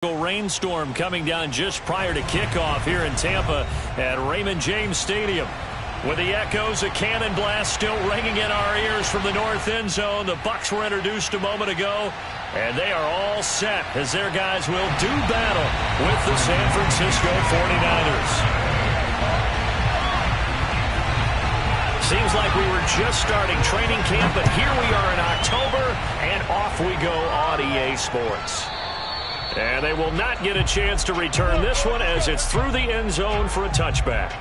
Rainstorm coming down just prior to kickoff here in Tampa at Raymond James Stadium. With the echoes, a cannon blast still ringing in our ears from the north end zone. The Bucs were introduced a moment ago, and they are all set as their guys will do battle with the San Francisco 49ers. Seems like we were just starting training camp, but here we are in October, and off we go on EA Sports. And they will not get a chance to return this one as it's through the end zone for a touchback.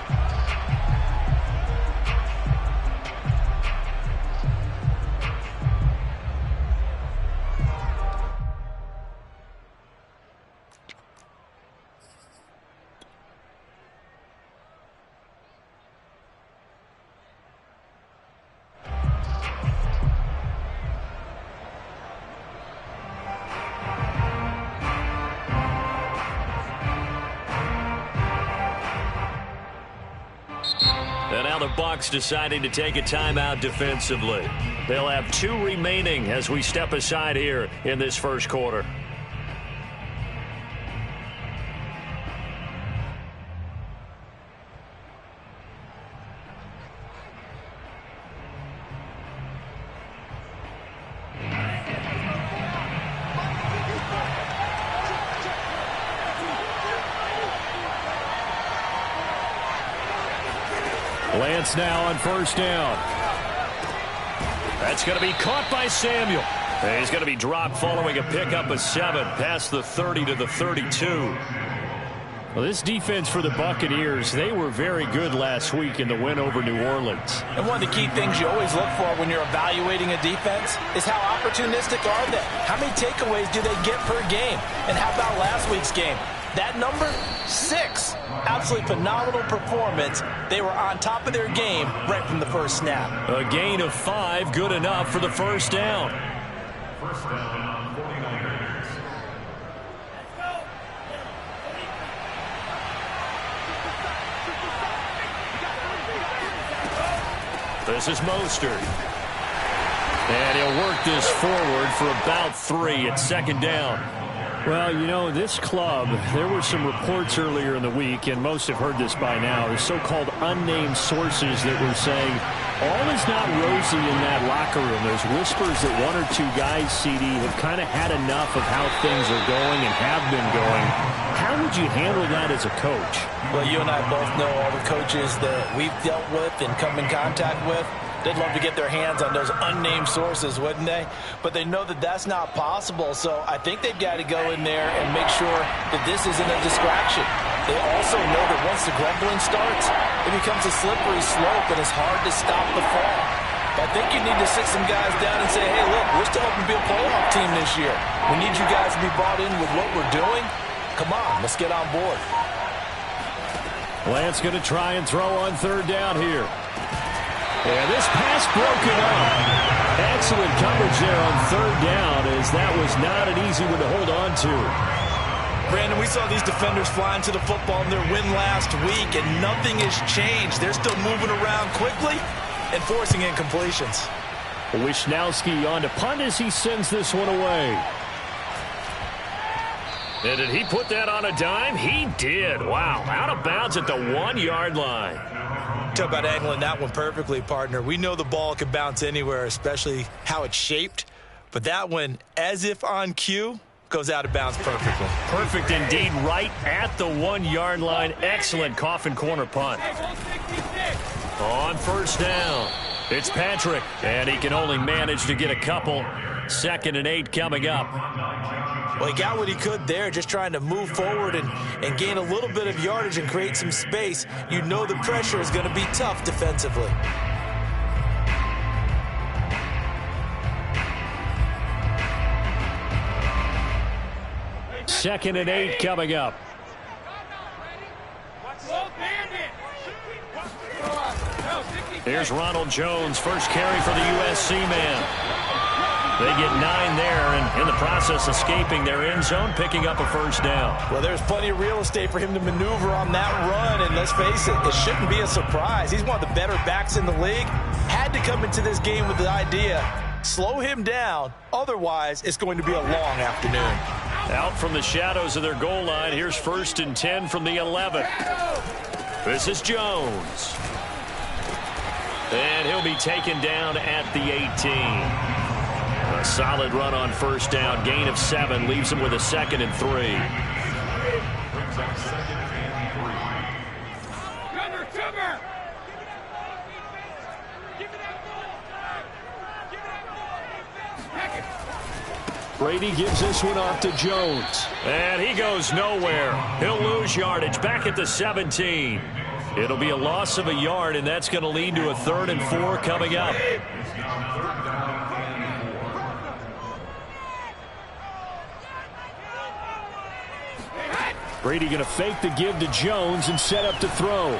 And now the Bucs deciding to take a timeout defensively. They'll have 2 remaining as we step aside here in this first quarter. Lance now on first down. That's going to be caught by Samuel. And he's going to be dropped following a pickup of 7 past the 30 to the 32. Well, this defense for the Buccaneers, they were very good last week in the win over New Orleans. And one of the key things you always look for when you're evaluating a defense is how opportunistic are they? How many takeaways do they get per game? And how about last week's game? That number, 6. Absolutely phenomenal performance. They were on top of their game right from the first snap. A gain of 5, good enough for the first down. First down, 49ers. This is Mostert. And he'll work this forward for about 3 at second down. Well, you know, this club, there were some reports earlier in the week, and most have heard this by now, the so-called unnamed sources that were saying all is not rosy in that locker room. There's whispers that 1 or 2 guys, CD, have kind of had enough of how things are going and have been going. How would you handle that as a coach? Well, you and I both know all the coaches that we've dealt with and come in contact with. They'd love to get their hands on those unnamed sources, wouldn't they? But they know that that's not possible, so I think they've got to go in there and make sure that this isn't a distraction. They also know that once the grumbling starts, it becomes a slippery slope, and it's hard to stop the fall. But I think you need to sit some guys down and say, hey, look, we're still hoping to be a playoff team this year. We need you guys to be bought in with what we're doing. Come on, let's get on board. Lance going to try and throw on third down here. And this pass broken up. Excellent coverage there on third down, as that was not an easy one to hold on to. Brandon, we saw these defenders flying to the football in their win last week, and nothing has changed. They're still moving around quickly and forcing incompletions. Wisnowski on to punt as he sends this one away. And did he put that on a dime? He did. Wow, out of bounds at the 1-yard line. Talk about angling that one perfectly, partner. We know the ball can bounce anywhere, especially how it's shaped. But that one, as if on cue, goes out of bounds perfectly. Perfect indeed, right at the 1-yard line. Excellent coffin corner punt. On first down, it's Patrick, and he can only manage to get a couple. 2nd and 8 coming up. Well, he got what he could there, just trying to move forward and gain a little bit of yardage and create some space. You know the pressure is going to be tough defensively. Second and 8 coming up. Here's Ronald Jones, first carry for the USC man. They get 9 there, and in the process escaping their end zone, picking up a first down. Well, there's plenty of real estate for him to maneuver on that run, and let's face it, it shouldn't be a surprise. He's one of the better backs in the league. Had to come into this game with the idea, slow him down, otherwise it's going to be a long afternoon. Out from the shadows of their goal line. Here's 1st and 10 from the 11. This is Jones. And he'll be taken down at the 18. A solid run on 1st down. Gain of 7 leaves him with a 2nd and 3. Brings up 2nd and 3. Brady gives this one off to Jones. And he goes nowhere. He'll lose yardage back at the 17. It'll be a loss of a yard, and that's going to lead to a 3rd and 4 coming up. Brady going to fake the give to Jones and set up to throw.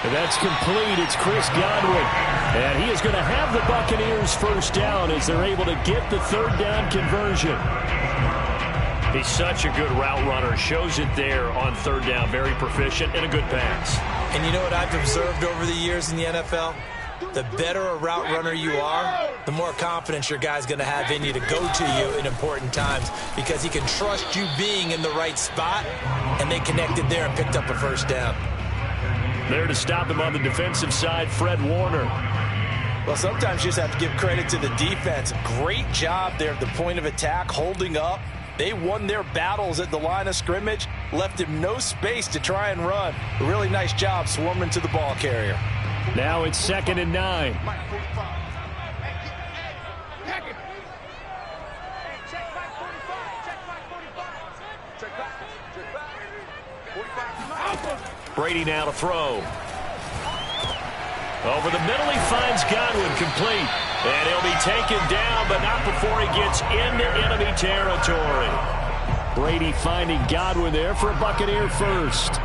And that's complete. It's Chris Godwin. And he is going to have the Buccaneers 1st down as they're able to get the 3rd down conversion. He's such a good route runner. Shows it there on 3rd down. Very proficient and a good pass. And you know what I've observed over the years in the NFL? The better a route runner you are, the more confidence your guy's going to have in you to go to you in important times because he can trust you being in the right spot, and they connected there and picked up a 1st down. There to stop him on the defensive side, Fred Warner. Well, sometimes you just have to give credit to the defense. Great job there at the point of attack, holding up. They won their battles at the line of scrimmage, left him no space to try and run. A really nice job swarming to the ball carrier. Now it's 2nd and 9. Brady now to throw. Over the middle, he finds Godwin complete. And he'll be taken down, but not before he gets into enemy territory. Brady finding Godwin there for a Buccaneer 1st.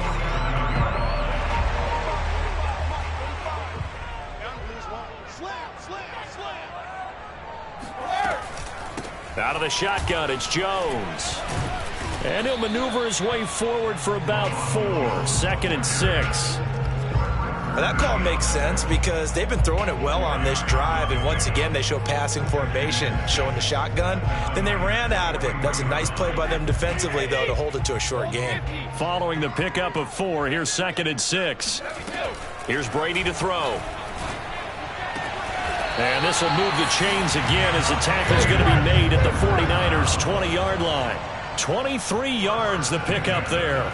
Out of the shotgun, it's Jones. And he'll maneuver his way forward for about 4. 2nd and 6. Well, that call makes sense because they've been throwing it well on this drive, and once again they show passing formation, showing the shotgun. Then they ran out of it. That's a nice play by them defensively, though, to hold it to a short game. Following the pickup of 4, here's 2nd and 6. Here's Brady to throw. And this will move the chains again as the tackle's going to be made at the 49ers' 20-yard line. 23 yards the pickup there.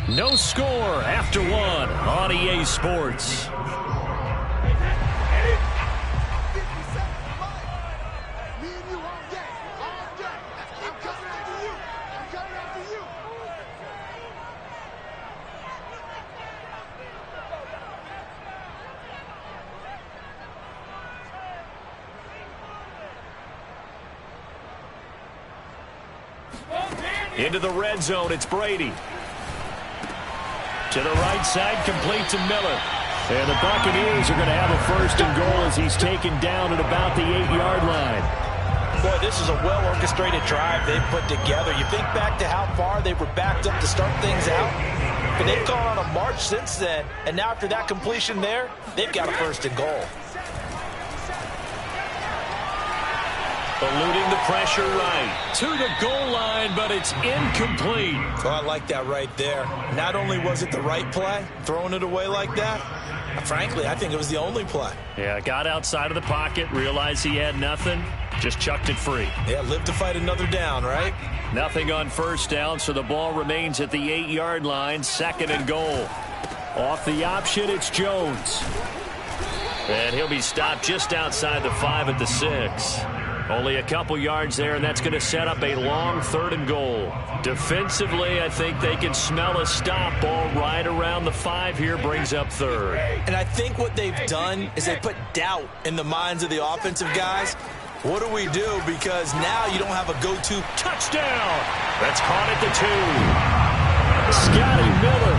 No score after 1 on EA Sports. Into the red zone, it's Brady. To the right side, complete to Miller. And the Buccaneers are going to have a 1st and goal as he's taken down at about the 8-yard line. Boy, this is a well-orchestrated drive they've put together. You think back to how far they were backed up to start things out, but they've gone on a march since then, and now after that completion there, they've got a 1st and goal. Eluding the pressure right to the goal line, but it's incomplete. Oh, I like that right there. Not only was it the right play, throwing it away like that, frankly, I think it was the only play. Yeah, got outside of the pocket, realized he had nothing, just chucked it free. Yeah, live to fight another down, right? Nothing on 1st down, so the ball remains at the 8-yard line, 2nd and goal. Off the option, it's Jones. And he'll be stopped just outside the 5 at the 6. Only a couple yards there, and that's going to set up a long 3rd and goal. Defensively, I think they can smell a stop ball right around the 5 here, brings up 3rd. And I think what they've done is they put doubt in the minds of the offensive guys. What do we do? Because now you don't have a go-to. Touchdown! That's caught at the 2. Scotty Miller,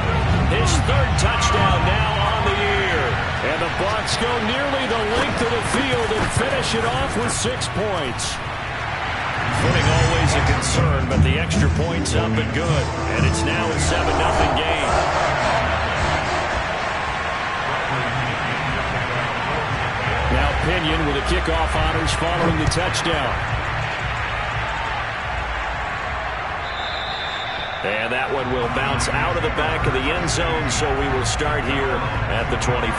his 3rd touchdown now on the year. And the Bucs go nearly the length of the field and finish it off with 6 points. Footing always a concern, but the extra point's up and good. And it's now a 7-0 game. Now Pinion with a kickoff honors following the touchdown. And that one will bounce out of the back of the end zone, so we will start here at the 25.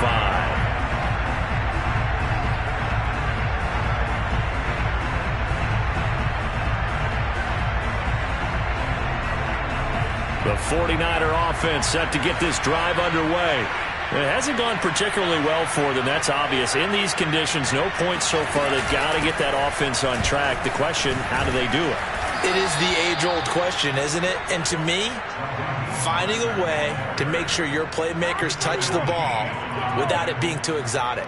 The 49er offense set to get this drive underway. It hasn't gone particularly well for them. That's obvious. In these conditions, no points so far. They've got to get that offense on track. The question, how do they do it? It is the age-old question, isn't it? And to me, finding a way to make sure your playmakers touch the ball without it being too exotic.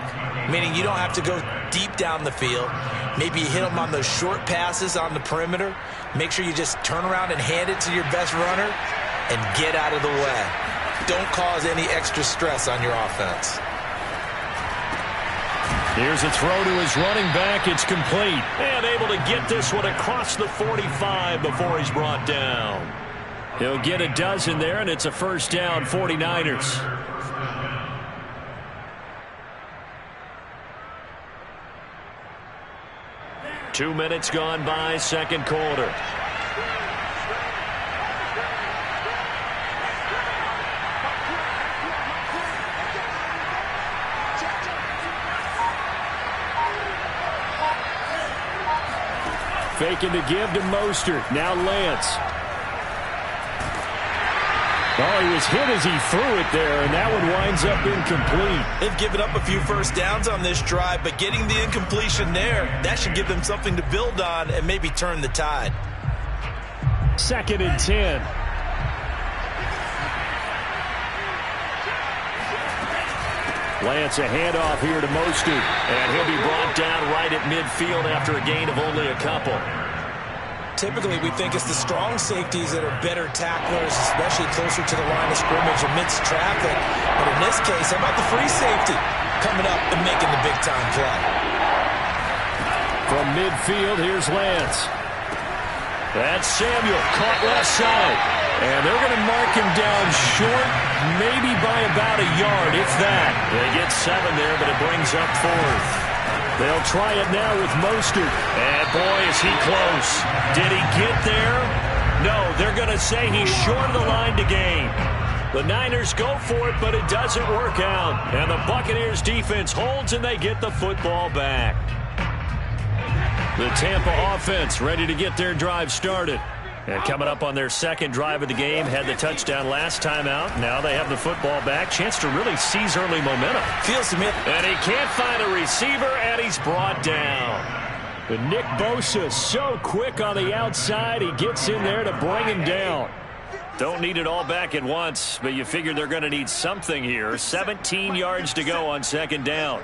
Meaning you don't have to go deep down the field. Maybe you hit them on those short passes on the perimeter. Make sure you just turn around and hand it to your best runner and get out of the way. Don't cause any extra stress on your offense. Here's a throw to his running back. It's complete. And able to get this one across the 45 before he's brought down. He'll get a dozen there, and it's a first down, 49ers. Two minutes gone by, second quarter. Faking to give to Mostert. Now Lance. Oh, he was hit as he threw it there, and that one winds up incomplete. They've given up a few first downs on this drive, but getting the incompletion there, that should give them something to build on and maybe turn the tide. 2nd and 10. Lance, a handoff here to Mostert, and he'll be brought down right at midfield after a gain of only a couple. Typically, we think it's the strong safeties that are better tacklers, especially closer to the line of scrimmage amidst traffic. But in this case, how about the free safety coming up and making the big-time play? From midfield, here's Lance. That's Samuel, caught left side. And they're going to mark him down short, maybe by about a yard, if that. They get 7 there, but it brings up 4th. They'll try it now with Mostert. And boy, is he close. Did he get there? No, they're going to say he's short of the line to gain. The Niners go for it, but it doesn't work out. And the Buccaneers defense holds, and they get the football back. The Tampa offense ready to get their drive started. And coming up on their second drive of the game, had the touchdown last time out. Now they have the football back. Chance to really seize early momentum. Feels to me. And he can't find a receiver, and he's brought down. But Nick Bosa so quick on the outside. He gets in there to bring him down. Don't need it all back at once, but you figure they're going to need something here. 17 yards to go on second down.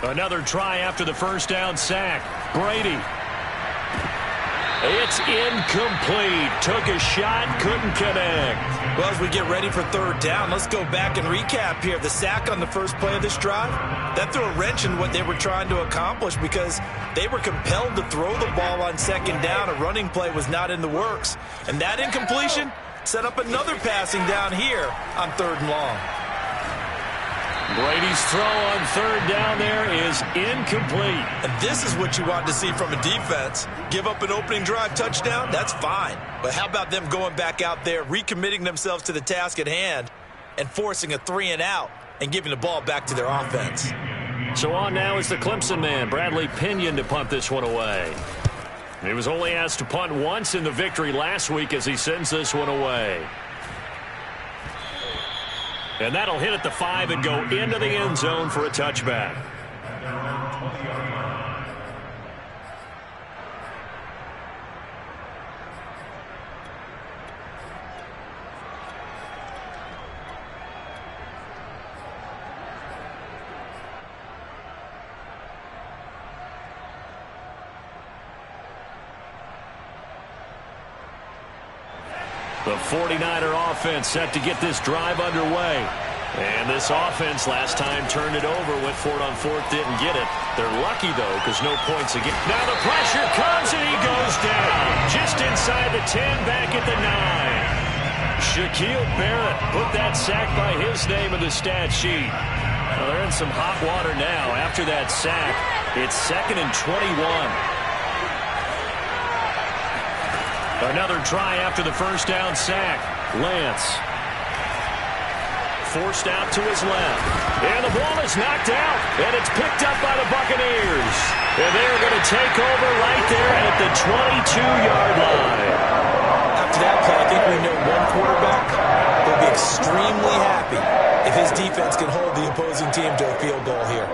Another try after the first down sack. Brady. It's incomplete. Took a shot, couldn't connect. Well, as we get ready for third down, let's go back and recap here. The sack on the first play of this drive, that threw a wrench in what they were trying to accomplish because they were compelled to throw the ball on second down. A running play was not in the works. And that incompletion set up another passing down here on 3rd and long. Brady's throw on third down there is incomplete. And this is what you want to see from a defense. Give up an opening drive touchdown, that's fine. But how about them going back out there, recommitting themselves to the task at hand, and forcing a 3-and-out and giving the ball back to their offense. So on now is the Clemson man, Bradley Pinion, to punt this one away. He was only asked to punt once in the victory last week as he sends this one away. And that'll hit at the 5 and go into the end zone for a touchback. The 49er offense set to get this drive underway. And this offense last time turned it over, went for it on fourth, didn't get it. They're lucky, though, because no points again. Now the pressure comes, and he goes down. Just inside the 10, back at the 9. Shaquille Barrett put that sack by his name in the stat sheet. Well, they're in some hot water now. After that sack, it's 2nd and 21. Another try after the first down sack. Lance. Forced out to his left. And the ball is knocked out. And it's picked up by the Buccaneers. And they're going to take over right there at the 22-yard line. After that play, I think we know one quarterback will be extremely happy if his defense can hold the opposing team to a field goal here.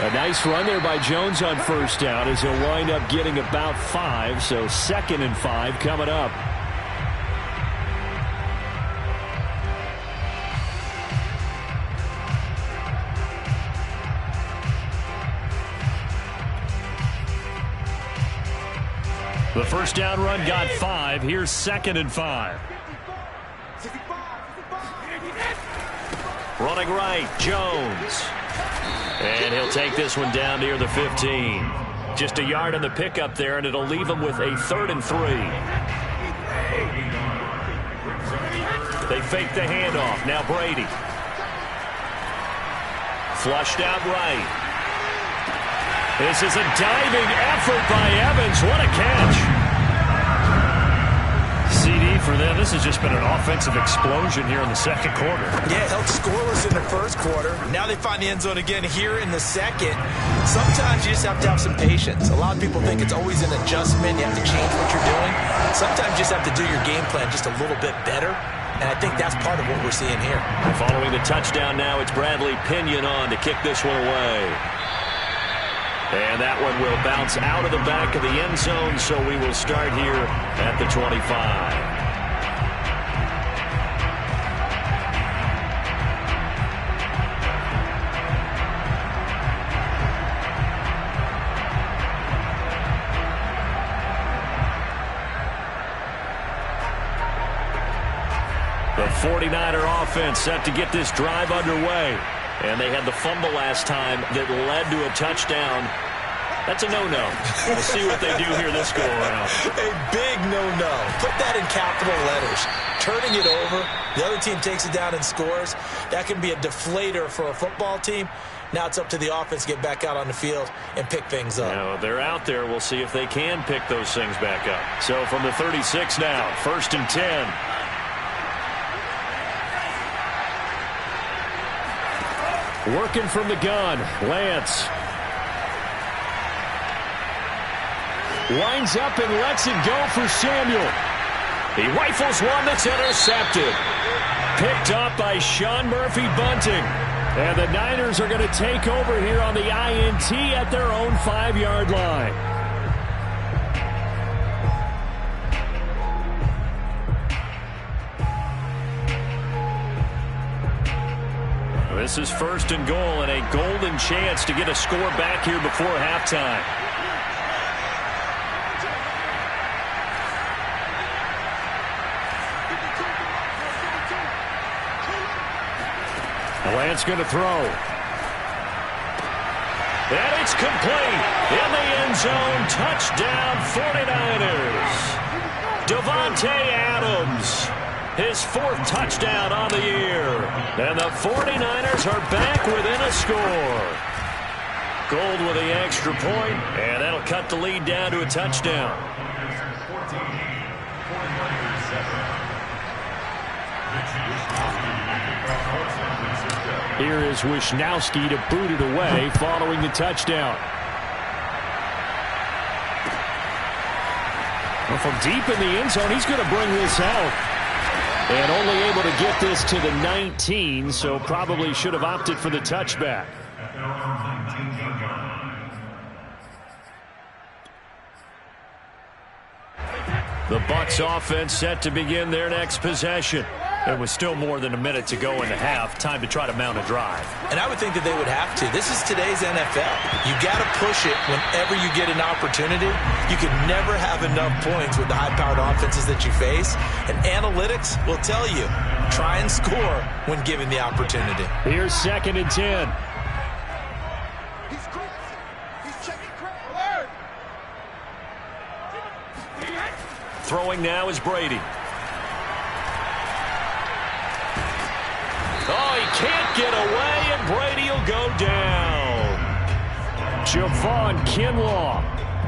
A nice run there by Jones on first down as he'll wind up getting about 5. So 2nd and 5 coming up. The first down run got 5. Here's 2nd and 5. Running right, Jones. And he'll take this one down near the 15. Just a yard on the pickup there, and it'll leave him with a 3rd and 3. They fake the handoff. Now Brady. Flushed out right. This is a diving effort by Evans. What a catch. CD for them. This has just been an offensive explosion here in the second quarter. Yeah, it held scoreless in the first quarter. Now they find the end zone again here in the second. Sometimes you just have to have some patience. A lot of people think it's always an adjustment. You have to change what you're doing. Sometimes you just have to do your game plan just a little bit better. And I think that's part of what we're seeing here. Following the touchdown now, it's Bradley Pinion on to kick this one away. And that one will bounce out of the back of the end zone, so we will start here at the 25. The 49er offense set to get this drive underway. And they had the fumble last time that led to a touchdown. That's a no-no. We'll see what they do here this go-around. A big no-no. Put that in capital letters. Turning it over, the other team takes it down and scores. That can be a deflator for a football team. Now it's up to the offense to get back out on the field and pick things up. Now, they're out there. We'll see if they can pick those things back up. So from the 36 now, 1st and 10. Working from the gun, Lance. Winds up and lets it go for Samuel. He rifles one that's intercepted. Picked up by Sean Murphy-Bunting. And the Niners are going to take over here on the INT at their own 5-yard line. This is 1st and goal and a golden chance to get a score back here before halftime. Lance going to throw. And it's complete. In the end zone. Touchdown 49ers. Davante Adams. His 4th touchdown on the year. And the 49ers are back within a score. Gold with the extra point, and that'll cut the lead down to a touchdown. Here is Wisnowski to boot it away following the touchdown. Well, from deep in the end zone, he's going to bring this out. And only able to get this to the 19, so probably should have opted for the touchback. The Bucs offense set to begin their next possession. There was still more than a minute to go in the half. Time to try to mount a drive. And I would think that they would have to. This is today's NFL. You got to push it whenever you get an opportunity. You can never have enough points with the high-powered offenses that you face. And analytics will tell you, try and score when given the opportunity. Here's 2nd and 10. Throwing now is Brady. Oh, he can't get away, and Brady will go down. Javon Kinlaw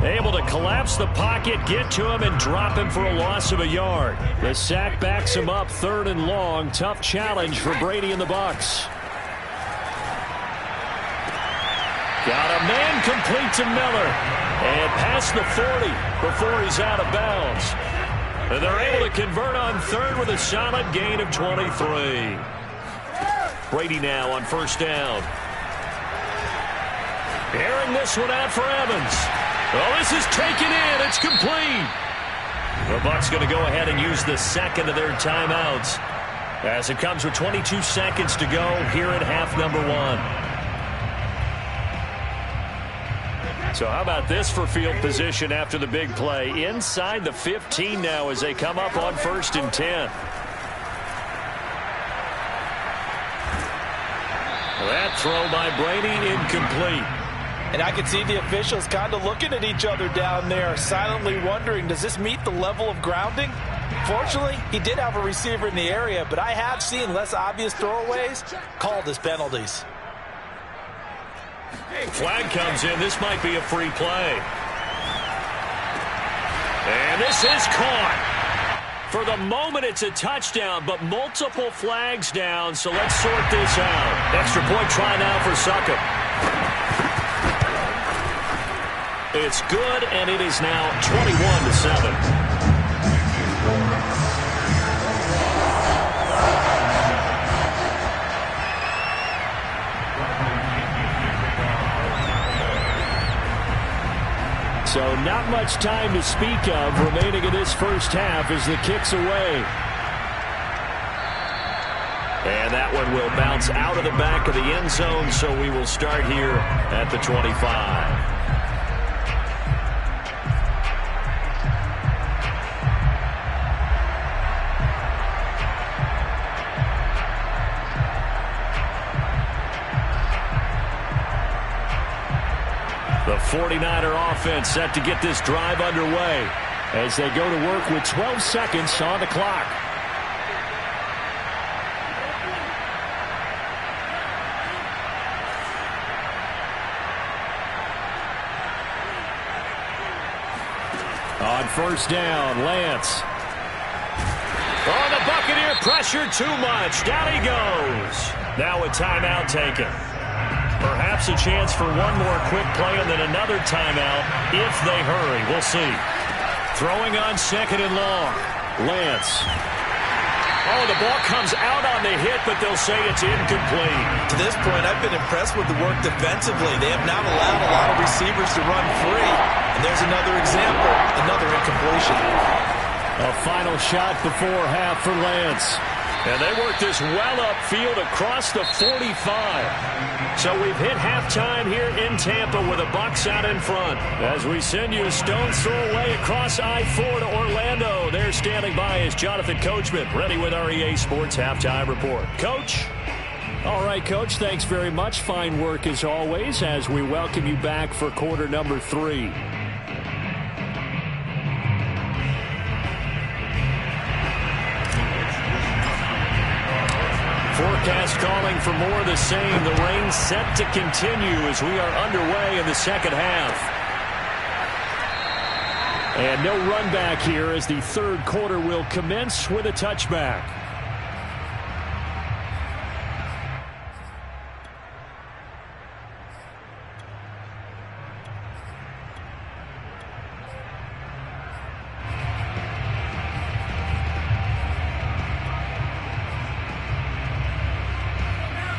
able to collapse the pocket, get to him, and drop him for a loss of a yard. The sack backs him up 3rd and long. Tough challenge for Brady and the Bucs. Got a man complete to Miller. And past the 40 before he's out of bounds. And they're able to convert on 3rd with a solid gain of 23. Brady now on 1st down. Airing this one out for Evans. Oh, this is taken in. It's complete. The Bucs going to go ahead and use the 2nd of their timeouts as it comes with 22 seconds to go here at half number 1. So how about this for field position after the big play? Inside the 15 now as they come up on 1st and 10. That throw by Brady incomplete. And I could see the officials kind of looking at each other down there, silently wondering, does this meet the level of grounding? Fortunately, he did have a receiver in the area, but I have seen less obvious throwaways called as penalties. Flag comes in. This might be a free play. And this is caught. For the moment, it's a touchdown, but multiple flags down, so let's sort this out. Extra point try now for Succop. It's good, and it is now 21-7. So not much time to speak of remaining in this first half as the kick's away. And that one will bounce out of the back of the end zone, so we will start here at the 25. The 49er offense set to get this drive underway as they go to work with 12 seconds on the clock. On 1st down, Lance. Oh, the Buccaneer pressure too much. Down he goes. Now a timeout taken. Perhaps a chance for one more quick play and then another timeout if they hurry. We'll see. Throwing on 2nd and long. Lance. Oh, the ball comes out on the hit, but they'll say it's incomplete. To this point, I've been impressed with the work defensively. They have not allowed a lot of receivers to run free. And there's another example, another incompletion. A final shot before half for Lance. And they work this well upfield across the 45. So we've hit halftime here in Tampa with the Bucs out in front. As we send you a stone's throw away across I-4 to Orlando. There standing by is Jonathan Coachman, ready with our EA Sports Halftime Report. Coach? All right, Coach, thanks very much. Fine work as always as we welcome you back for quarter number 3. Forecast calling for more of the same. The rain set to continue as we are underway in the second half. And no run back here as the third quarter will commence with a touchback.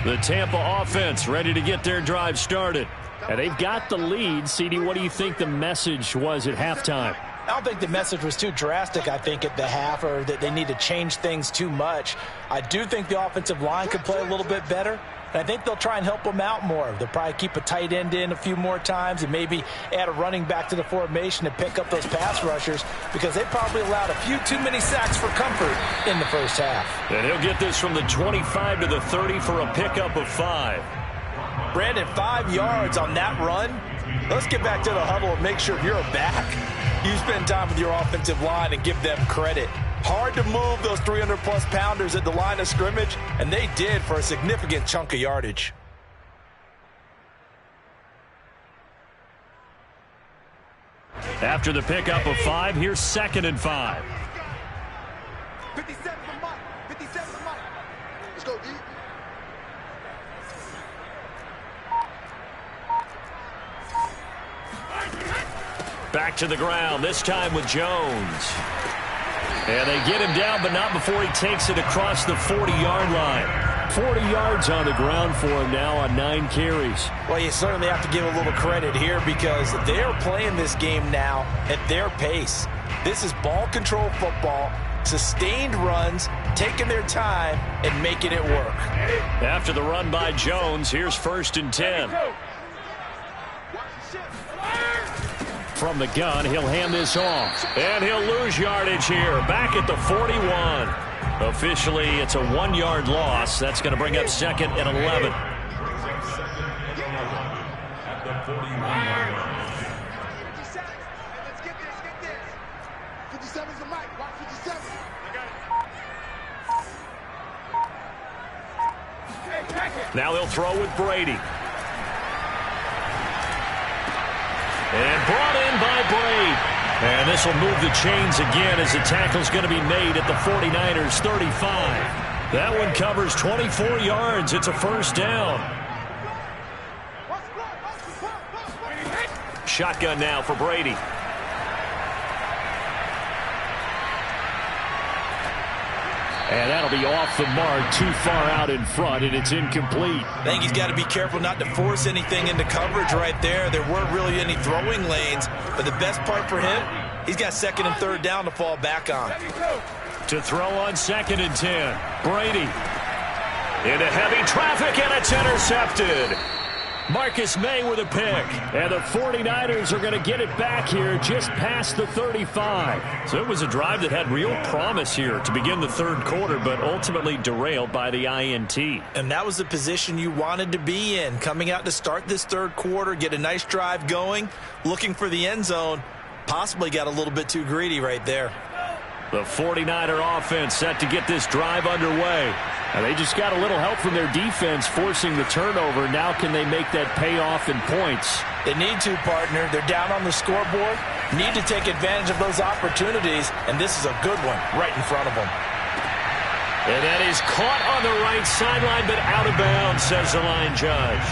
The Tampa offense ready to get their drive started. And they've got the lead. CD, what do you think the message was at halftime? I don't think the message was too drastic, I think, at the half, or that they need to change things too much. I do think the offensive line could play a little bit better, and I think they'll try and help them out more. They'll probably keep a tight end in a few more times and maybe add a running back to the formation to pick up those pass rushers, because they probably allowed a few too many sacks for comfort in the first half. And he'll get this from the 25 to the 30 for a pickup of 5. Brandon, 5 yards on that run. Let's get back to the huddle and make sure if you're back, you spend time with your offensive line and give them credit. Hard to move those 300-plus pounders at the line of scrimmage, and they did for a significant chunk of yardage. After the pickup of 5, here's 2nd and 5. 57 for Mike. 57 for Mike. Let's go, D. Back to the ground, this time with Jones. And they get him down, but not before he takes it across the 40-yard line. 40 yards on the ground for him now on 9 carries. Well, you certainly have to give a little credit here, because they're playing this game now at their pace. This is ball control football, sustained runs, taking their time and making it work. After the run by Jones, here's 1st and 10. From the gun, he'll hand this off. And he'll lose yardage here. Back at the 41. Officially, it's a 1-yard loss. That's going to bring up 2nd and 11. At the 41-yard line. 57. Let's get this, get this. 57's the Mike. Watch 57. I got it. Now he'll throw with Brady. And brought in by Brady. And this will move the chains again as the tackle's going to be made at the 49ers 35. That one covers 24 yards. It's a 1st down. Shotgun now for Brady. And that'll be off the mark, too far out in front, and it's incomplete. I think he's got to be careful not to force anything into coverage right there. There weren't really any throwing lanes, but the best part for him, he's got 2nd and 3rd down to fall back on. To throw on 2nd and 10. Brady. Into heavy traffic, and it's intercepted. Marcus May with a pick. And the 49ers are going to get it back here just past the 35. So it was a drive that had real promise here to begin the 3rd quarter, but ultimately derailed by the INT. And that was the position you wanted to be in, coming out to start this 3rd quarter, get a nice drive going, looking for the end zone. Possibly got a little bit too greedy right there. The 49er offense set to get this drive underway. And they just got a little help from their defense forcing the turnover. Now can they make that pay off in points? They need to, partner. They're down on the scoreboard. Need to take advantage of those opportunities, and this is a good one right in front of them. And that is caught on the right sideline, but out of bounds, says the line judge.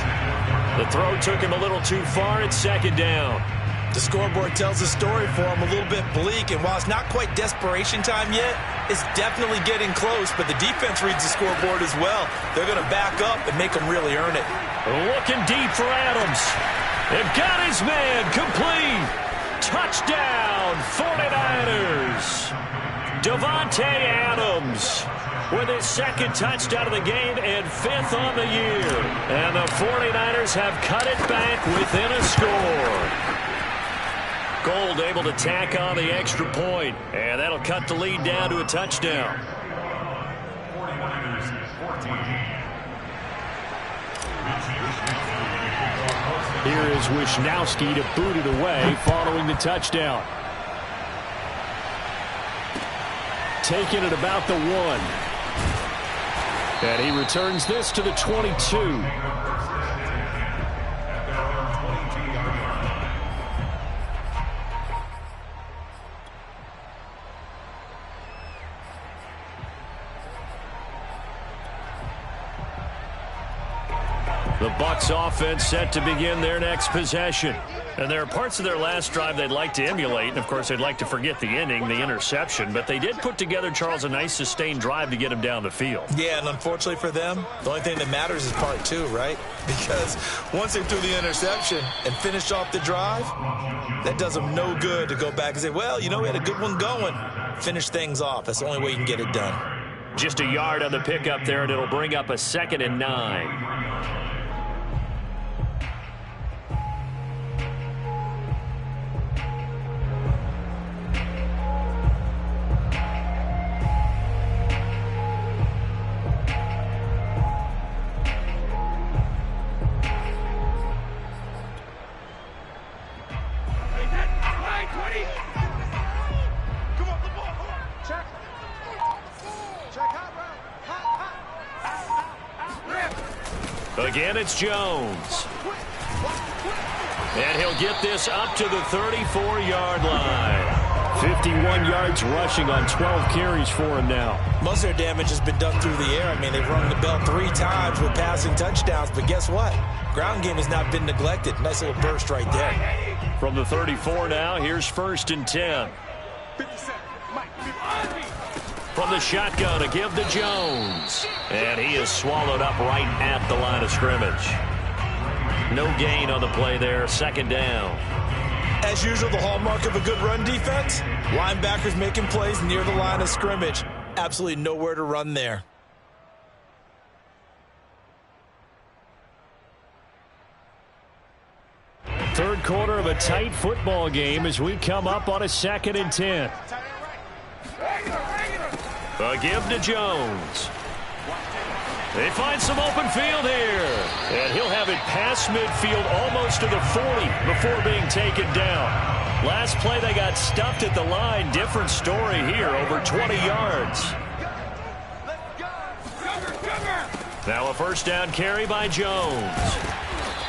The throw took him a little too far. It's 2nd down. The scoreboard tells the story for him, a little bit bleak, and while it's not quite desperation time yet, it's definitely getting close, but the defense reads the scoreboard as well. They're going to back up and make them really earn it. Looking deep for Adams. They've got his man complete. Touchdown, 49ers. Davante Adams with his 2nd touchdown of the game and 5th on the year. And the 49ers have cut it back within a score. Gold able to tack on the extra point, and that'll cut the lead down to a touchdown. 49ers 14. Here is Wisnowski to boot it away following the touchdown. Taking it about the 1. And he returns this to the 22. The Bucs offense set to begin their next possession. And there are parts of their last drive they'd like to emulate. And, of course, they'd like to forget the ending, the interception. But they did put together, Charles, a nice sustained drive to get him down the field. Yeah, and unfortunately for them, the only thing that matters is part two, right? Because once they threw the interception and finished off the drive, that does them no good to go back and say, well, you know, we had a good one going. Finish things off. That's the only way you can get it done. Just a yard on the pickup there, and it'll bring up a 2nd and 9. Again, it's Jones. And he'll get this up to the 34-yard line. 51 yards rushing on 12 carries for him now. Most of their damage has been done through the air. I mean, they've rung the bell 3 times with passing touchdowns. But guess what? Ground game has not been neglected. Nice little burst right there. From the 34 now, here's 1st and 10. From the shotgun, a give to Jones. And he is swallowed up right at the line of scrimmage. No gain on the play there, 2nd down. As usual, the hallmark of a good run defense, linebackers making plays near the line of scrimmage. Absolutely nowhere to run there. Third quarter of a tight football game as we come up on a 2nd and 10. A give to Jones. They find some open field here. And he'll have it past midfield almost to the 40 before being taken down. Last play they got stuffed at the line. Different story here, over 20 yards. Now a 1st down carry by Jones.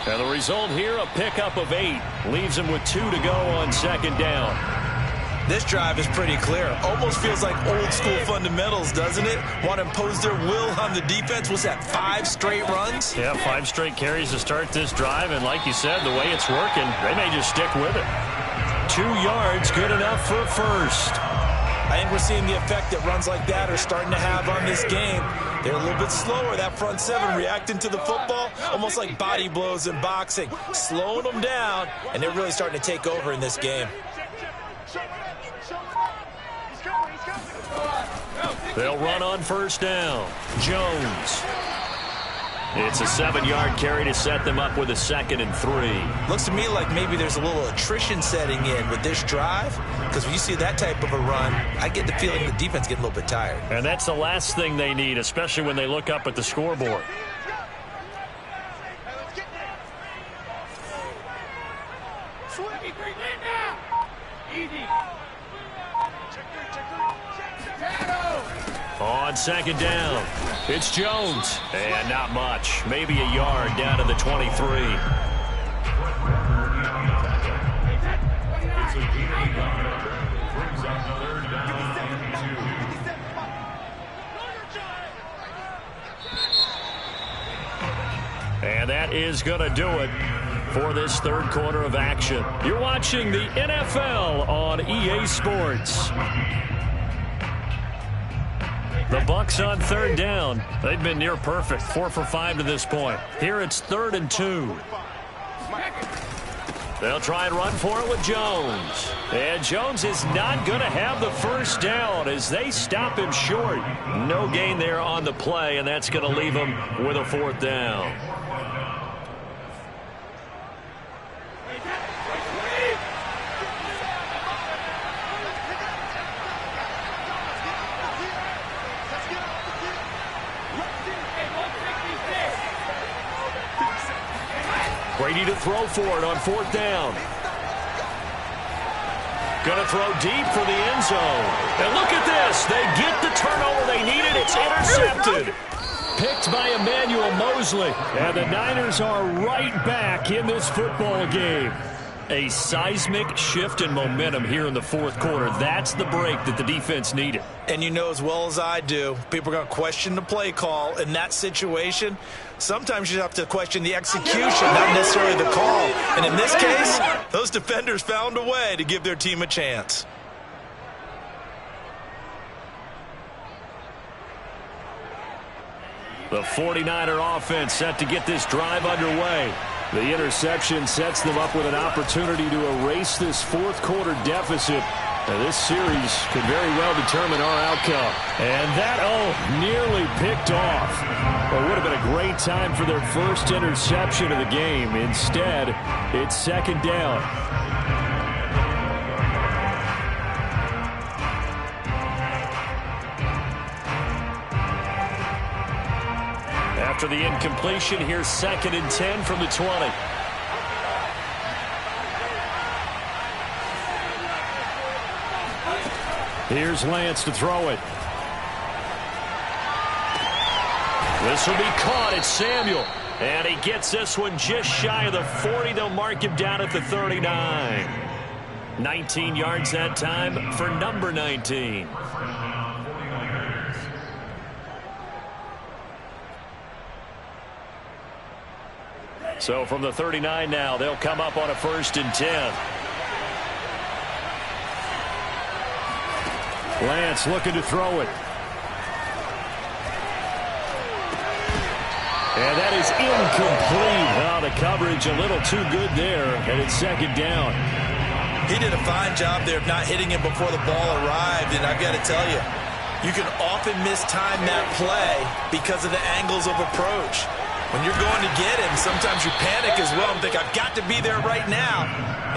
And the result here, a pickup of 8. Leaves him with 2 to go on 2nd down. This drive is pretty clear. Almost feels like old school fundamentals, doesn't it? Want to impose their will on the defense. Was that 5 straight runs? Yeah, 5 straight carries to start this drive. And like you said, the way it's working, they may just stick with it. 2 yards, good enough for a 1st. I think we're seeing the effect that runs like that are starting to have on this game. They're a little bit slower, that front 7, reacting to the football, almost like body blows in boxing, slowing them down, and they're really starting to take over in this game. They'll run on 1st down. Jones. It's a 7-yard carry to set them up with a 2nd and 3. Looks to me like maybe there's a little attrition setting in with this drive, because when you see that type of a run, I get the feeling the defense getting a little bit tired. And that's the last thing they need, especially when they look up at the scoreboard. On 2nd down, it's Jones. And not much. Maybe a yard down to the 23. It's a gain yard. Brings up 3rd down and 2. And that is going to do it for this 3rd quarter of action. You're watching the NFL on EA Sports. The Bucs on 3rd down. They've been near perfect, 4 for 5 to this point. Here it's 3rd and 2. They'll try and run for it with Jones. And Jones is not going to have the 1st down as they stop him short. No gain there on the play, and that's going to leave him with a 4th down. Brady to throw for it on 4th down. Going to throw deep for the end zone. And look at this. They get the turnover they needed. It's intercepted. Picked by Emmanuel Mosley. And the Niners are right back in this football game. A seismic shift in momentum here in the fourth quarter. That's the break that the defense needed. And you know as well as I do, people are going to question the play call in that situation. Sometimes you have to question the execution, not necessarily the call. And in this case, those defenders found a way to give their team a chance. The 49er offense set to get this drive underway. The interception sets them up with an opportunity to erase this fourth quarter deficit. Now, this series could very well determine our outcome. And that, nearly picked off. Well, it would have been a great time for their first interception of the game. Instead, it's second down. After the incompletion, here's 2nd and 10 from the 20. Here's Lance to throw it. This will be caught. It's Samuel. And he gets this one just shy of the 40. They'll mark him down at the 39. 19 yards that time for number 19. So from the 39 now, they'll come up on a 1st and 10. Lance looking to throw it. And that is incomplete. Oh, the coverage a little too good there, and it's 2nd down. He did a fine job there of not hitting it before the ball arrived, and I've got to tell you, you can often mistime that play because of the angles of approach. When you're going to get him, sometimes you panic as well and think, I've got to be there right now.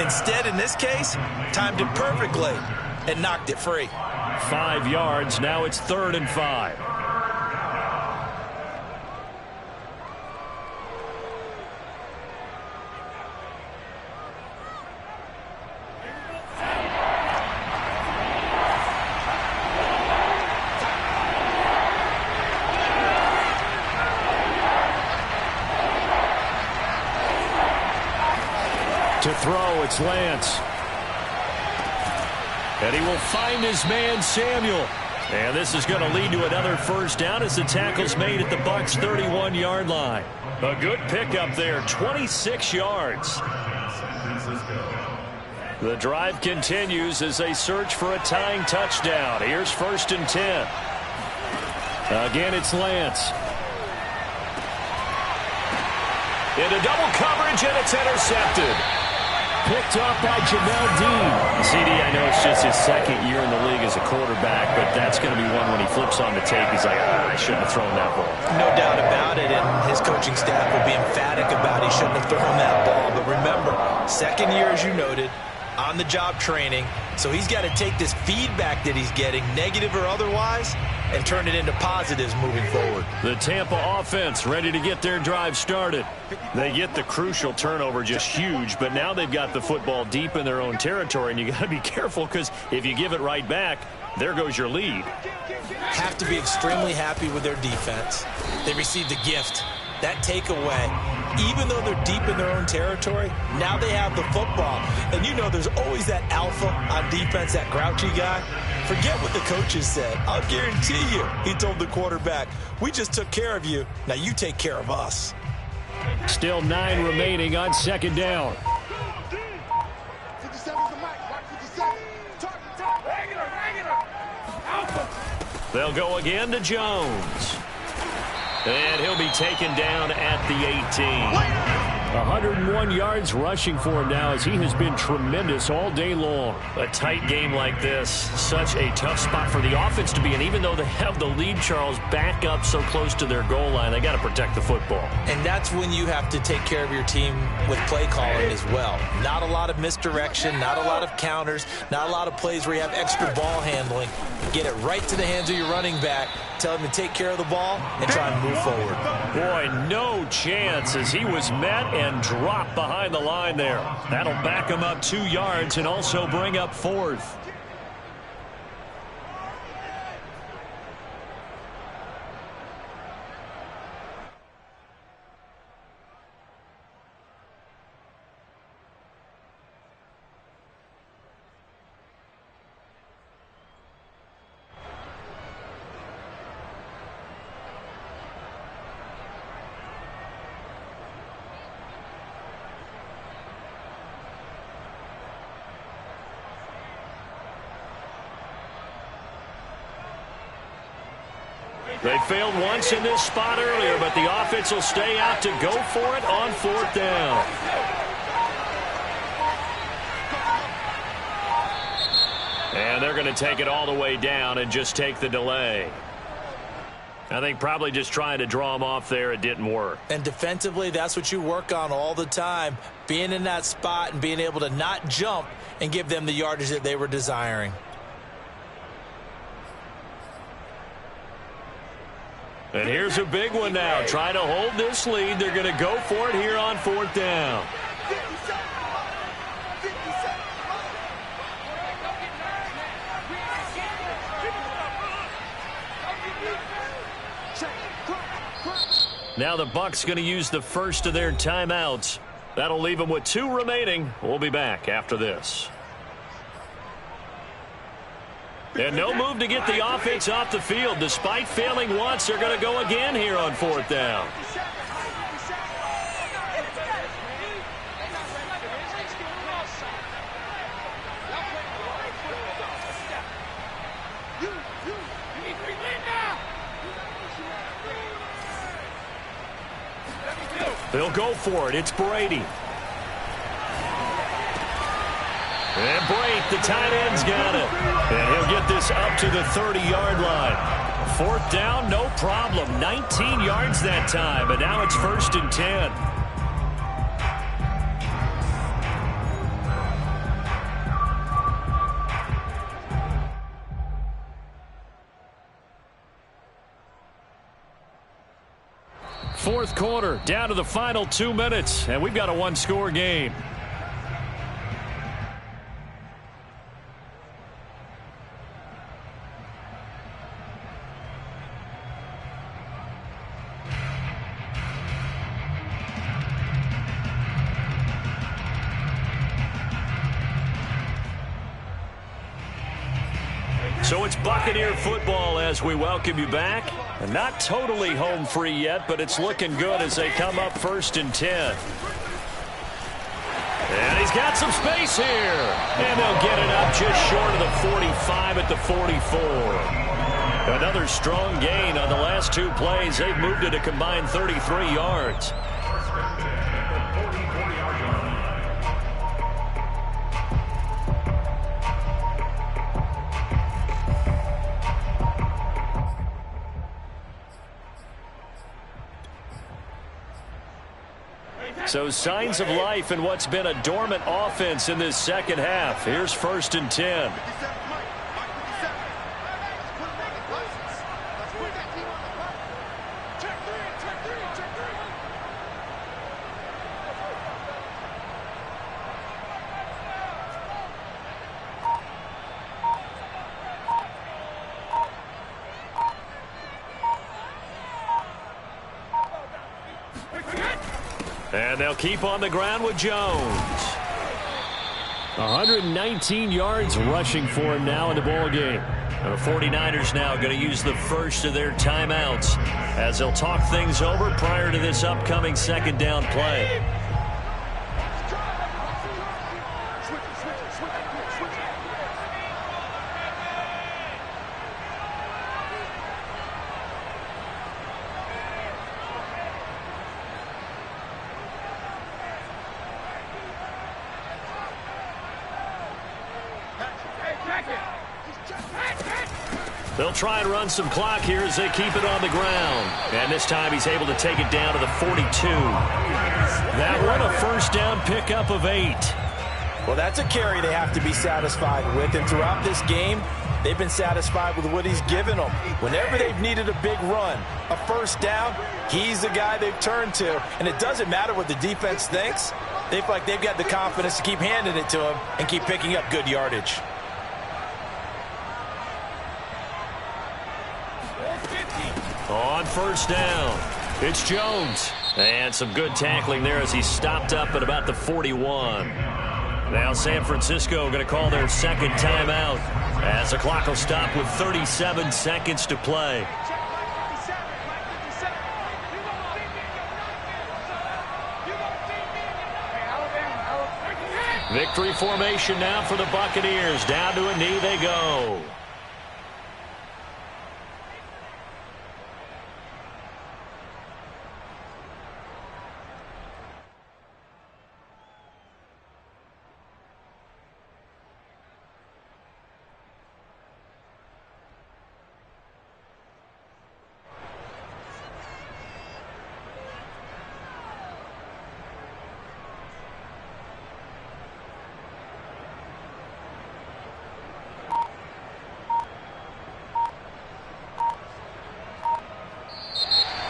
Instead, in this case, timed it perfectly and knocked it free. 5 yards. Now it's 3rd and 5. To throw, it's Lance. And he will find his man, Samuel. And this is going to lead to another 1st down as the tackle's made at the Bucs' 31-yard line. A good pickup there, 26 yards. The drive continues as they search for a tying touchdown. Here's 1st and 10. Again, it's Lance. Into double coverage, and it's intercepted. Picked up by Jamel Dean. CD, I know it's just his 2nd year in the league as a quarterback, but that's going to be one when he flips on the tape. He's like, I shouldn't have thrown that ball. No doubt about it, and his coaching staff will be emphatic about he shouldn't have thrown that ball. But remember, 2nd year, as you noted, on-the-job training, so he's got to take this feedback that he's getting, negative or otherwise, and turn it into positives moving forward. The Tampa offense ready to get their drive started. They get the crucial turnover, just huge, but now they've got the football deep in their own territory, and you got to be careful because if you give it right back, there goes your lead. Have to be extremely happy with their defense. They received a gift. That takeaway, even though they're deep in their own territory, now they have the football. And you know there's always that alpha on defense, that grouchy guy. Forget what the coaches said. I'll guarantee you, he told the quarterback, we just took care of you. Now you take care of us. Still 9 remaining on 2nd down. 57's the mic. Watch 57. Talk. Regular. Alpha. They'll go again to Jones. And he'll be taken down at the 18. 101 yards rushing for him now as he has been tremendous all day long. A tight game like this, such a tough spot for the offense to be in. Even though they have the lead, Charles, back up so close to their goal line, they got to protect the football. And that's when you have to take care of your team with play calling as well. Not a lot of misdirection, not a lot of counters, not a lot of plays where you have extra ball handling. Get it right to the hands of your running back, tell him to take care of the ball, and try and move forward. Boy, no chance as he was met and dropped behind the line there. That'll back him up 2 yards and also bring up 4th. They failed once in this spot earlier, but the offense will stay out to go for it on 4th down. And they're going to take it all the way down and just take the delay. I think probably just trying to draw them off there. It didn't work. And defensively, that's what you work on all the time. Being in that spot and being able to not jump and give them the yardage that they were desiring. And here's a big one now. Trying to hold this lead. They're going to go for it here on 4th down. Now the Bucs going to use the first of their timeouts. That'll leave them with 2 remaining. We'll be back after this. And no move to get the offense off the field. Despite failing once, they're going to go again here on 4th down. They'll go for it. It's Brady. And Brate, the tight end's got it. And he'll get this up to the 30-yard line. 4th down, no problem. 19 yards that time, but now it's 1st and 10. Fourth quarter, down to the final 2 minutes, and we've got a 1-score game. So it's Buccaneer football as we welcome you back. And not totally home free yet, but it's looking good as they come up 1st and 10. And he's got some space here. And they'll get it up just short of the 45 at the 44. Another strong gain on the last 2 plays. They've moved it a combined 33 yards. So signs of life in what's been a dormant offense in this second half. Here's 1st and 10. And they'll keep on the ground with Jones. 119 yards rushing for him now in the ball game. And the 49ers now going to use the first of their timeouts as they'll talk things over prior to this upcoming 2nd down play. They'll try and run some clock here as they keep it on the ground. And this time he's able to take it down to the 42. That one a 1st down pickup of 8. Well, that's a carry they have to be satisfied with. And throughout this game, they've been satisfied with what he's given them. Whenever they've needed a big run, a 1st down, he's the guy they've turned to. And it doesn't matter what the defense thinks. They feel like they've got the confidence to keep handing it to him and keep picking up good yardage. On 1st down, it's Jones. And some good tackling there as he stopped up at about the 41. Now San Francisco going to call their 2nd timeout as the clock will stop with 37 seconds to play. Victory formation now for the Buccaneers. Down to a knee they go.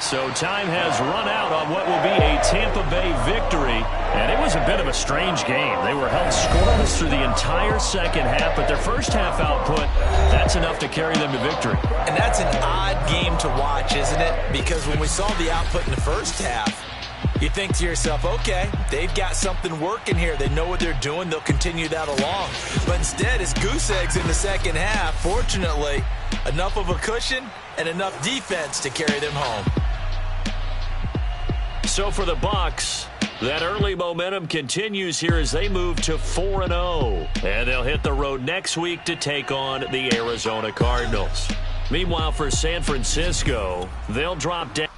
So time has run out on what will be a Tampa Bay victory. And it was a bit of a strange game. They were held scoreless through the entire second half, but their first half output, that's enough to carry them to victory. And that's an odd game to watch, isn't it? Because when we saw the output in the first half, you think to yourself, okay, they've got something working here. They know what they're doing. They'll continue that along. But instead, it's goose eggs in the second half. Fortunately, enough of a cushion and enough defense to carry them home. So for the Bucs, that early momentum continues here as they move to 4-0. And they'll hit the road next week to take on the Arizona Cardinals. Meanwhile, for San Francisco, they'll drop down.